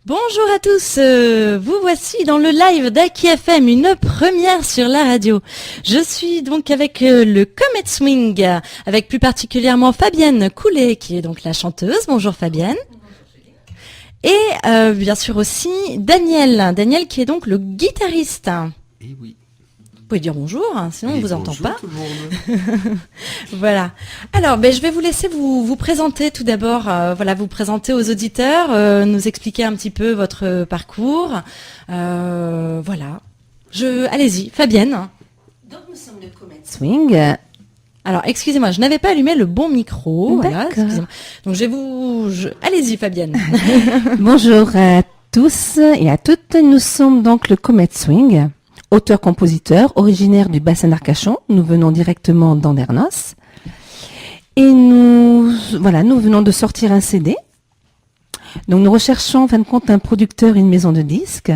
Bonjour à tous, vous voici dans le live d'Aki FM, une première sur la radio. Je suis donc avec le Comet Swing, avec plus particulièrement Fabienne Coulet, qui est donc la chanteuse. Bonjour Fabienne. Et bien sûr aussi Daniel qui est donc le guitariste. Et oui. Vous pouvez dire bonjour, hein, sinon on ne vous entend pas. Tout le monde. Voilà. Alors, je vais vous laisser vous présenter tout d'abord, vous présenter aux auditeurs, nous expliquer un petit peu votre parcours. Voilà. Allez-y, Fabienne. Donc nous sommes le Comet Swing. Alors, excusez-moi, je n'avais pas allumé le bon micro. Voilà, excusez-moi. Donc allez-y, Fabienne. Bonjour à tous et à toutes. Nous sommes donc le Comet Swing. Auteur-compositeur, originaire du bassin d'Arcachon. Nous venons directement d'Andernos. Et nous venons de sortir un CD. Donc nous recherchons en fin de compte un producteur et une maison de disques.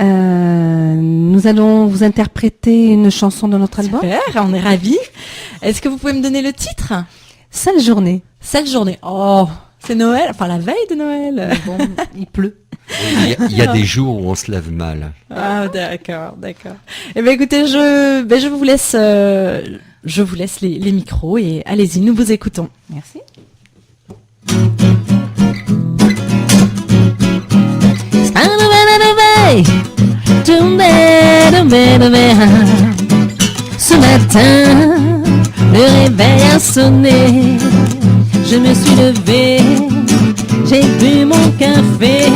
Nous allons vous interpréter une chanson de notre album. Super, on est ravis. Est-ce que vous pouvez me donner le titre ? Sale journée. Sale journée. Oh, c'est Noël, enfin la veille de Noël. Bon, il pleut. Il y a des jours où on se lève mal. Ah d'accord. Eh bien écoutez, je vous laisse les micros et allez-y, nous vous écoutons. Merci. Ce matin, le réveil a sonné. Je me suis levée, j'ai bu mon café.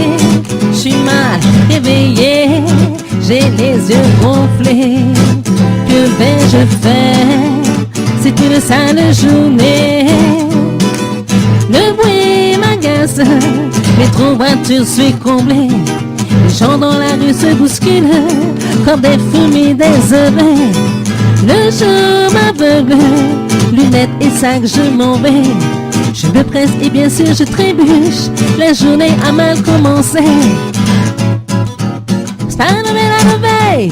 Je suis mal réveillée, j'ai les yeux gonflés. Que vais-je faire? C'est une sale journée. Le bruit m'agace, métro, voiture, suis comblée. Les gens dans la rue se bousculent comme des fourmis désolées. Le jour m'aveugle, lunettes et sac, je m'en vais. Je me presse et bien sûr je trébuche. La journée a mal commencé. C'est pas la veille,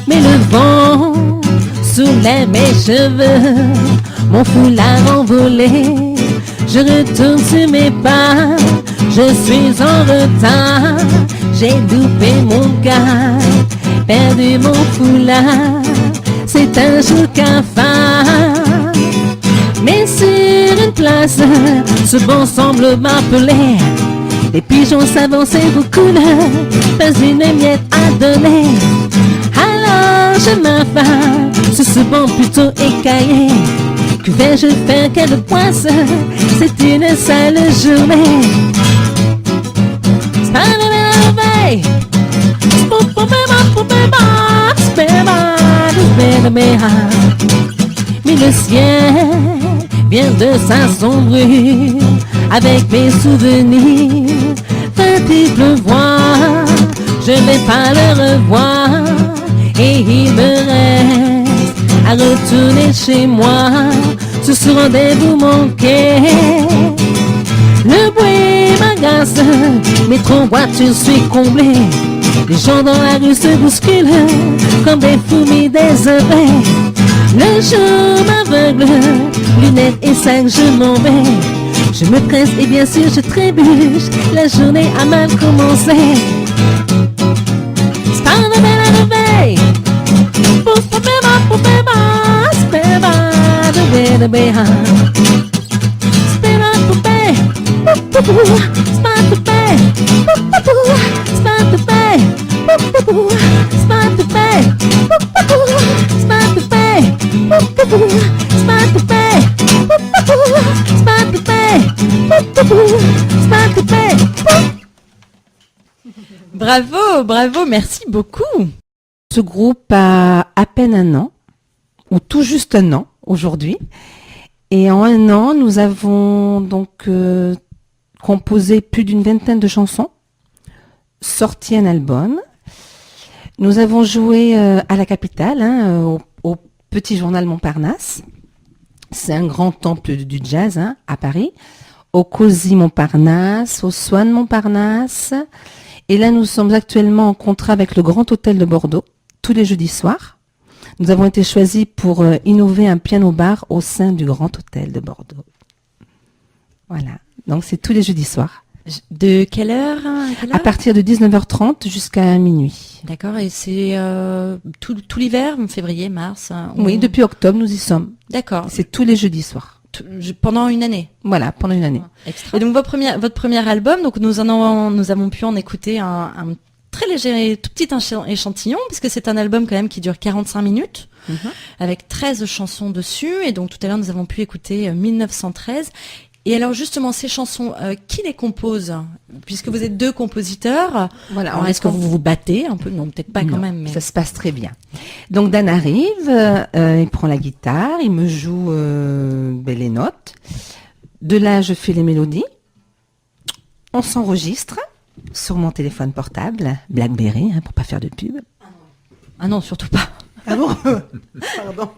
mais le vent soulève mes cheveux, mon foulard envolé. Je retourne sur mes pas, je suis en retard. J'ai loupé mon gars, perdu mon foulard. C'est un jour cafard. Mais sur une place, ce bon semble m'appeler. Les pigeons s'avançaient beaucoup là, pas une miette à donner. Alors je m'affale sur ce banc plutôt écaillé. Que vais-je faire, quelle poisse? C'est une sale journée. C'est pas la veille. Mais le ciel vient de s'assombrir avec mes souvenirs. Va-t-il pleuvoir? Je vais pas le revoir. Et il me reste à retourner chez moi sur ce rendez-vous manqué. Le bruit m'agace, métro, voiture, suis comblé. Les gens dans la rue se bousculent comme des fourmis désolées. Le jour m'aveugle, lunettes et sac, je m'en vais. Je me presse et bien sûr je trébuche. La journée a mal commencé. C'est pas la veille. Bravo, merci beaucoup. Ce groupe a à peine un an, ou tout juste un an aujourd'hui. Et en un an, nous avons donc composé plus d'une vingtaine de chansons, sorti un album. Nous avons joué à la capitale, au Petit Journal Montparnasse. C'est un grand temple du jazz à Paris. Au Cosy Montparnasse, au Swan Montparnasse. Et là, nous sommes actuellement en contrat avec le Grand Hôtel de Bordeaux, tous les jeudis soirs. Nous avons été choisis pour innover un piano-bar au sein du Grand Hôtel de Bordeaux. Voilà, donc c'est tous les jeudis soirs. De quelle heure à quelle À heure partir de 19h30 jusqu'à minuit. D'accord, et c'est tout l'hiver, février, mars Oui, depuis octobre, nous y sommes. D'accord, C'est tous les jeudis soirs. pendant une année. Voilà, pendant une année. Et donc votre premier album, donc nous avons pu en écouter un très léger, tout petit échantillon, puisque c'est un album quand même qui dure 45 minutes, avec 13 chansons dessus, et donc tout à l'heure nous avons pu écouter 1913. Et alors justement, ces chansons, qui les compose? Puisque vous êtes deux compositeurs, Voilà. alors est-ce que vous vous battez un peu? Non, peut-être pas quand Non, même. Mais... Ça se passe très bien. Donc Dan arrive, il prend la guitare, il me joue les notes. De là, je fais les mélodies. On s'enregistre sur mon téléphone portable, BlackBerry, pour pas faire de pub. Ah non, surtout pas. Ah bon? Pardon.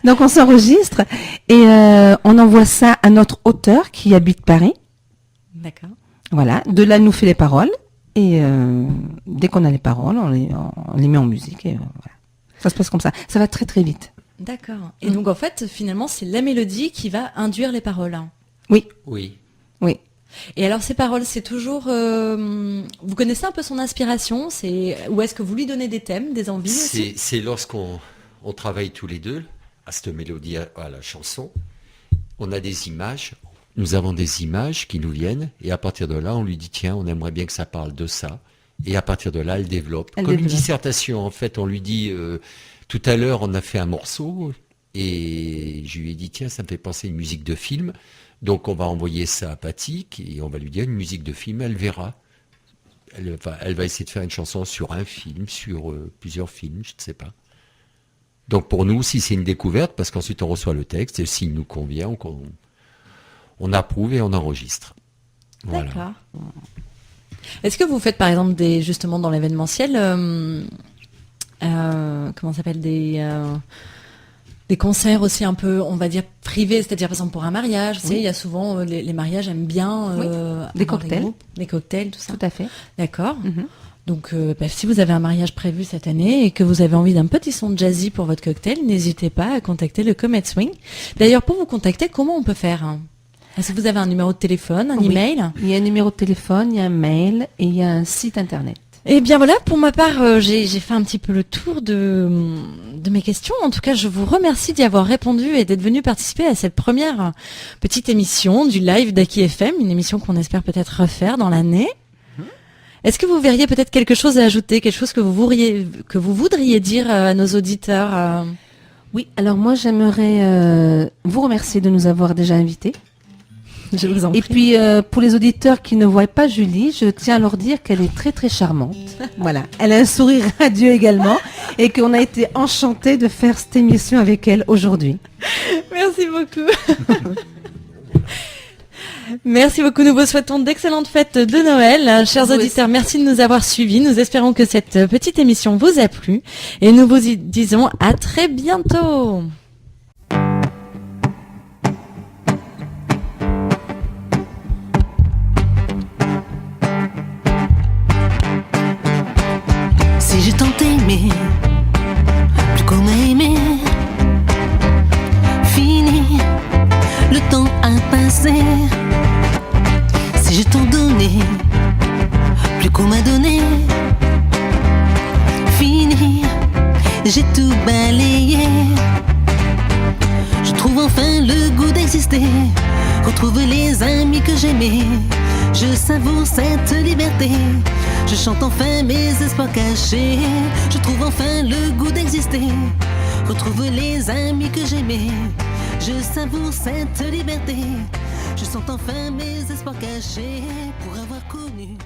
Donc on s'enregistre et on envoie ça à notre auteur qui habite Paris. D'accord. Voilà. De là, il nous fait les paroles et dès qu'on a les paroles, on les met en musique et voilà. Ça se passe comme ça. Ça va très très vite. D'accord. Et donc en fait, finalement, c'est la mélodie qui va induire les paroles. Oui, Oui. oui. Et alors ces paroles, c'est toujours... vous connaissez un peu son inspiration, ou est-ce que vous lui donnez des thèmes, des envies aussi? C'est lorsqu'on travaille tous les deux à cette mélodie, à la chanson, on a des images, nous avons des images qui nous viennent, et à partir de là, on lui dit, tiens, on aimerait bien que ça parle de ça. Et à partir de là, elle développe. Comme une dissertation, en fait, on lui dit, tout à l'heure, on a fait un morceau, et je lui ai dit, tiens, ça me fait penser à une musique de film. Donc on va envoyer ça à Patik et on va lui dire une musique de film, elle verra. Elle va essayer de faire une chanson sur un film, sur plusieurs films, je ne sais pas. Donc pour nous, si c'est une découverte, parce qu'ensuite on reçoit le texte, et s'il nous convient, on approuve et on enregistre. Voilà. D'accord. Est-ce que vous faites par exemple justement dans l'événementiel, comment ça s'appelle, des concerts aussi un peu, on va dire, privés, c'est-à-dire par exemple pour un mariage, tu sais, il y a souvent, les mariages aiment bien Des cocktails. Des cocktails, tout ça. Tout à fait. D'accord. Donc si vous avez un mariage prévu cette année et que vous avez envie d'un petit son jazzy pour votre cocktail, n'hésitez pas à contacter le Comet Swing. D'ailleurs, pour vous contacter, comment on peut faire? Est-ce que vous avez un numéro de téléphone, un email? Il y a un numéro de téléphone, il y a un mail et il y a un site internet. Eh bien voilà, pour ma part, j'ai fait un petit peu le tour de mes questions. En tout cas, je vous remercie d'y avoir répondu et d'être venu participer à cette première petite émission du live d'Aki FM, une émission qu'on espère peut-être refaire dans l'année. Est-ce que vous verriez peut-être quelque chose à ajouter, quelque chose que vous voudriez dire à nos auditeurs Oui, alors moi j'aimerais vous remercier de nous avoir déjà invités. Je vous en prie. Et puis pour les auditeurs qui ne voient pas Julie, je tiens à leur dire qu'elle est très très charmante. Voilà, elle a un sourire radieux également et qu'on a été enchantés de faire cette émission avec elle aujourd'hui. Merci beaucoup. Merci beaucoup. Nous vous souhaitons d'excellentes fêtes de Noël. Chers auditeurs, merci de nous avoir suivis. Nous espérons que cette petite émission vous a plu et nous vous disons à très bientôt. Si j'ai tant aimé, plus qu'on a aimé, fini, le temps a passé. Si j'ai tant donné, plus qu'on m'a donné, fini, j'ai tout balayé. Je trouve enfin le goût d'exister, retrouve les amis que j'aimais. Je savoure cette liberté, je chante enfin mes espoirs cachés. Je trouve enfin le goût d'exister, retrouve les amis que j'aimais. Je savoure cette liberté, je sens enfin mes espoirs cachés pour avoir connu